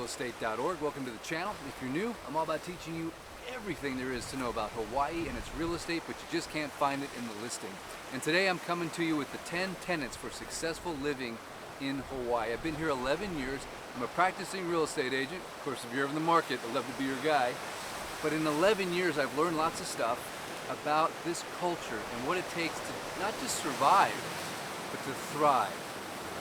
hawaiirealestate.org. Welcome to the channel. If you're new, I'm all about teaching you everything there is to know about Hawaii and its real estate, but you just can't find it in the listing. And today I'm coming to you with the 10 tenets for successful living in Hawaii. I've been here 11 years. I'm a practicing real estate agent. Of course, if you're in the market, I'd love to be your guy. But in 11 years, I've learned lots of stuff about this culture and what it takes to not just survive, but to thrive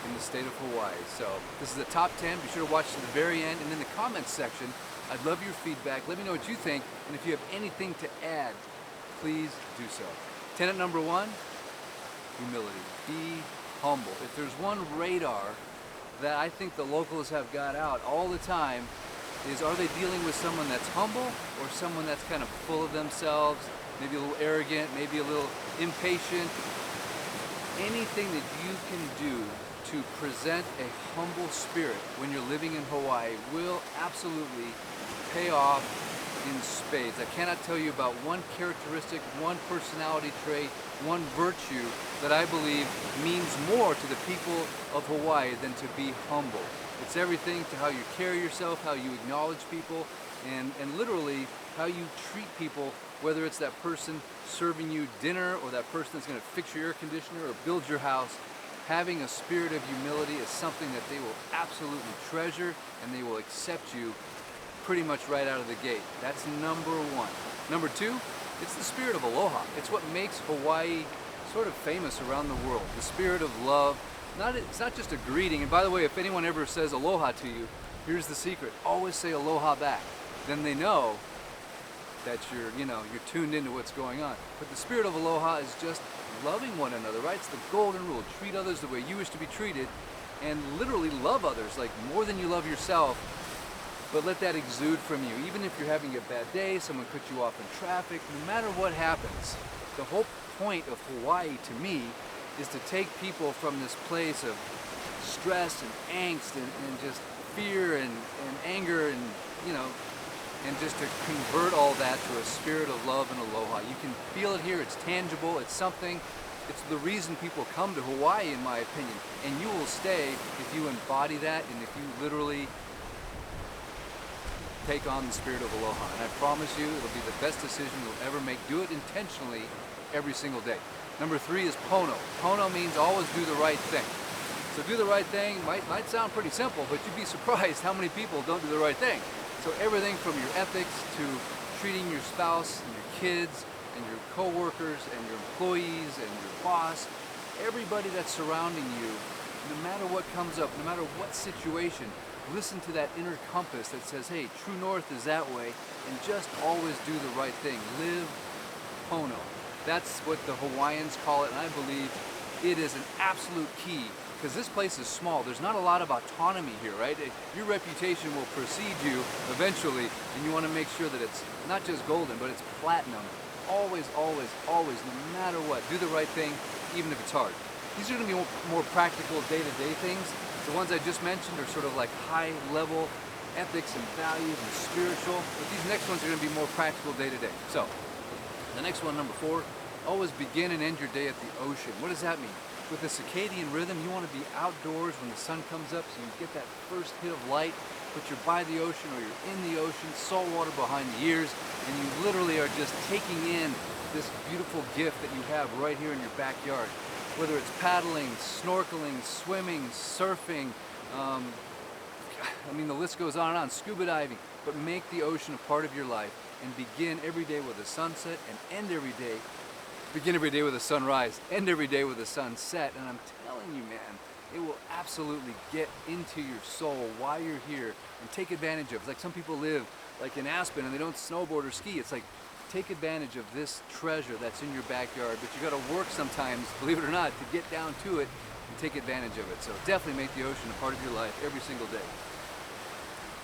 in the state of Hawaii. So this is the top 10. Be sure to watch to the very end. And in the comments section, I'd love your feedback. Let me know what you think. And if you have anything to add, please do so. Tenet number 1, humility. Be humble. If there's one radar that I think the locals have got out all the time, is are they dealing with someone that's humble or someone that's kind of full of themselves, maybe a little arrogant, maybe a little impatient. Anything that you can do to present a humble spirit when you're living in Hawaii will absolutely pay off in spades. I cannot tell you about one characteristic, one personality trait, one virtue that I believe means more to the people of Hawaii than to be humble. It's everything to how you carry yourself, how you acknowledge people, and literally how you treat people, whether it's that person serving you dinner or that person that's going to fix your air conditioner or build your house. Having a spirit of humility is something that they will absolutely treasure, and they will accept you pretty much right out of the gate. That's number 1. Number 2, it's the spirit of Aloha. It's what makes Hawaii sort of famous around the world. The spirit of love. It's not just a greeting. And by the way, if anyone ever says aloha to you, here's the secret. Always say aloha back. Then they know that you're tuned into what's going on. But the spirit of aloha is just loving one another, right? It's the golden rule. Treat others the way you wish to be treated, and literally love others like more than you love yourself. But let that exude from you. Even if you're having a bad day, someone cut you off in traffic, no matter what happens, the whole point of Hawaii to me is to take people from this place of stress and angst and just fear and anger and just to convert all that to a spirit of love and aloha. You can feel it here. It's tangible. It's something. It's the reason people come to Hawaii, in my opinion. And you will stay if you embody that and if you literally take on the spirit of aloha. And I promise you, it'll be the best decision you'll ever make. Do it intentionally every single day. Number 3 is pono. Pono means always do the right thing. So do the right thing might sound pretty simple, but you'd be surprised how many people don't do the right thing. So everything from your ethics to treating your spouse and your kids and your co-workers and your employees and your boss, everybody that's surrounding you, no matter what comes up, no matter what situation, listen to that inner compass that says, hey, true north is that way, and just always do the right thing. Live pono. That's what the Hawaiians call it, and I believe it is an absolute key. Because this place is small, there's not a lot of autonomy here, right? Your reputation will precede you eventually, and you want to make sure that it's not just golden, but it's platinum. Always, always, always, no matter what, do the right thing, even if it's hard. These are going to be more practical day-to-day things. The ones I just mentioned are sort of like high-level ethics and values and spiritual, but these next ones are going to be more practical day-to-day. So, the next one, number 4, always begin and end your day at the ocean. What does that mean? With the circadian rhythm, you want to be outdoors when the sun comes up so you get that first hit of light, but you're by the ocean or you're in the ocean, salt water behind the ears, and you literally are just taking in this beautiful gift that you have right here in your backyard. Whether it's paddling, snorkeling, swimming, surfing, I mean the list goes on and on, scuba diving, but make the ocean a part of your life and begin every day with a sunset and end every day. Begin every day with a sunrise, end every day with a sunset, and I'm telling you, man, it will absolutely get into your soul while you're here and take advantage of it. It's like some people live like in Aspen and they don't snowboard or ski. It's like, take advantage of this treasure that's in your backyard, but you gotta work sometimes, believe it or not, to get down to it and take advantage of it. So definitely make the ocean a part of your life every single day.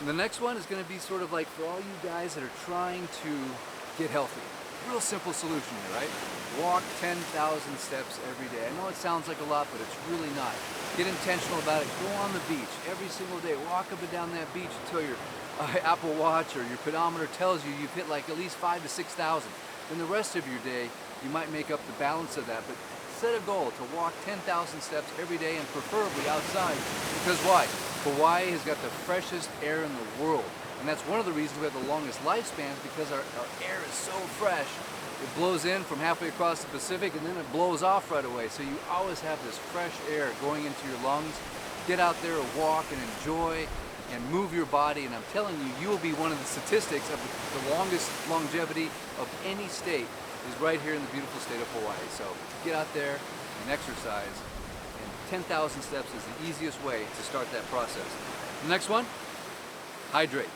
And the next one is gonna be sort of like for all you guys that are trying to get healthy. Real simple solution here, right? Walk 10,000 steps every day. I know it sounds like a lot, but it's really not. Get intentional about it. Go on the beach every single day. Walk up and down that beach until your Apple Watch or your pedometer tells you you've hit like at least 5,000 to 6,000. Then the rest of your day, you might make up the balance of that, but set a goal to walk 10,000 steps every day and preferably outside. Because why? Hawaii has got the freshest air in the world. And that's one of the reasons we have the longest lifespans, because our air is so fresh. It blows in from halfway across the Pacific and then it blows off right away. So you always have this fresh air going into your lungs. Get out there, walk and enjoy and move your body, and I'm telling you, you will be one of the statistics of the longest longevity of any state is right here in the beautiful state of Hawaii. So get out there and exercise, and 10,000 steps is the easiest way to start that process. The next one, hydrate.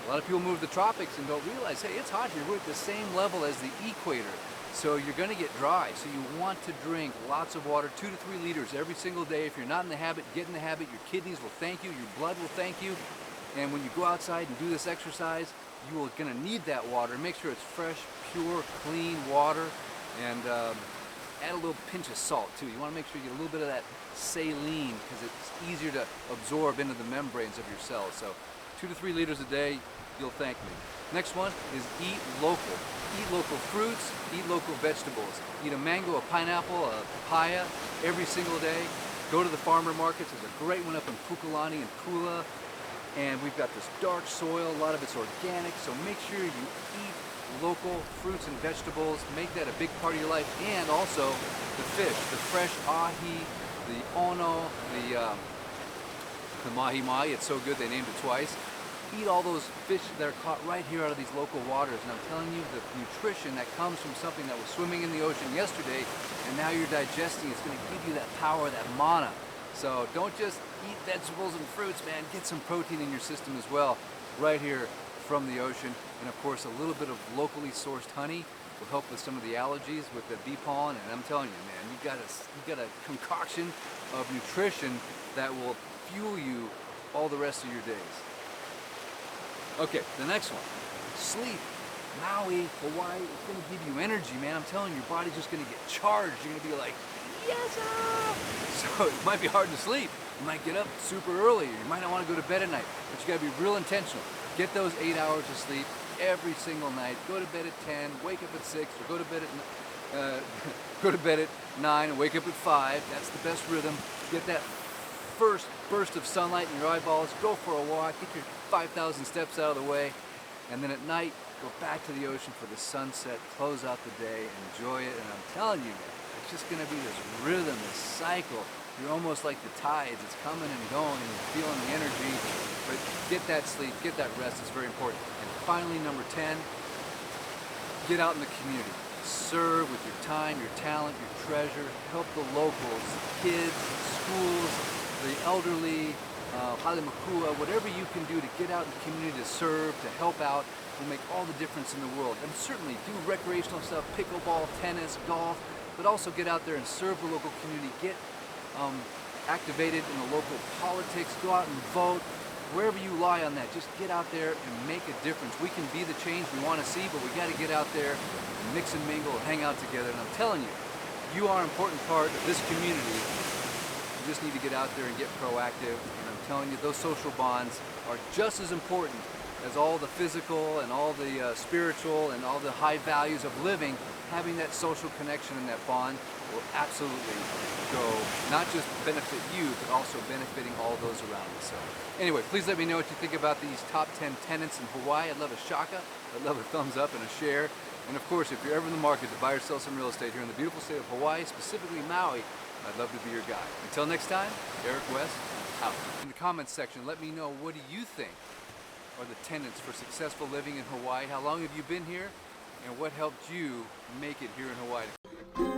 A lot of people move to the tropics and don't realize, hey, it's hot here. We're at the same level as the equator. So you're going to get dry. So you want to drink lots of water, 2 to 3 liters every single day. If you're not in the habit, get in the habit. Your kidneys will thank you. Your blood will thank you. And when you go outside and do this exercise, you are going to need that water. Make sure it's fresh, pure, clean water. And add a little pinch of salt too. You want to make sure you get a little bit of that saline, because it's easier to absorb into the membranes of your cells. So 2 to 3 liters a day, you'll thank me. Next one is eat local. Eat local fruits, eat local vegetables. Eat a mango, a pineapple, a papaya every single day. Go to the farmer markets. There's a great one up in Pukalani and Pula. And we've got this dark soil, a lot of it's organic, so make sure you eat local fruits and vegetables. Make that a big part of your life. And also the fish, the fresh ahi, the ono, the mahi, it's so good they named it twice. Eat all those fish that are caught right here out of these local waters. And I'm telling you, the nutrition that comes from something that was swimming in the ocean yesterday and now you're digesting, it's going to give you that power, that mana. So don't just eat vegetables and fruits, man. Get some protein in your system as well, right here from the ocean. And of course, a little bit of locally sourced honey will help with some of the allergies with the bee pollen. And I'm telling you, man, you got a concoction of nutrition that will fuel you all the rest of your days. Okay, the next one, sleep. Maui, Hawaii, it's gonna give you energy, man. I'm telling you, your body's just gonna get charged. You're gonna be like, yes, sir. So it might be hard to sleep. You might get up super early. You might not wanna go to bed at night, but you gotta be real intentional. Get those 8 hours of sleep every single night. Go to bed at 10, wake up at 6, or go to bed at 9 and wake up at 5. That's the best rhythm. Get that first burst of sunlight in your eyeballs. Go for a walk. Get your 5,000 steps out of the way. And then at night, go back to the ocean for the sunset. Close out the day. Enjoy it. And I'm telling you, it's just going to be this rhythm, this cycle. You're almost like the tides. It's coming and going, and you're feeling the energy. But get that sleep, get that rest. It's very important. And finally, number 10, get out in the community. Serve with your time, your talent, your treasure. Help the locals, kids, schools, the elderly, halimakua, whatever you can do to get out in the community to serve, to help out, will make all the difference in the world. And certainly do recreational stuff, pickleball, tennis, golf, but also get out there and serve the local community. Get activated in the local politics, go out and vote. Wherever you lie on that, just get out there and make a difference. We can be the change we want to see, but we got to get out there and mix and mingle and hang out together. And I'm telling you, you are an important part of this community. You just need to get out there and get proactive. And I'm telling you, those social bonds are just as important as all the physical and all the spiritual and all the high values of living. Having that social connection and that bond will absolutely go, not just benefit you, but also benefiting all those around you. So anyway, please let me know what you think about these top 10 tenants in Hawaii. I'd love a shaka, I'd love a thumbs up and a share. And of course, if you're ever in the market to buy or sell some real estate here in the beautiful state of Hawaii, specifically Maui, I'd love to be your guy. Until next time, Eric West, out. In the comments section, let me know, what do you think are the tenets for successful living in Hawaii? How long have you been here? And what helped you make it here in Hawaii?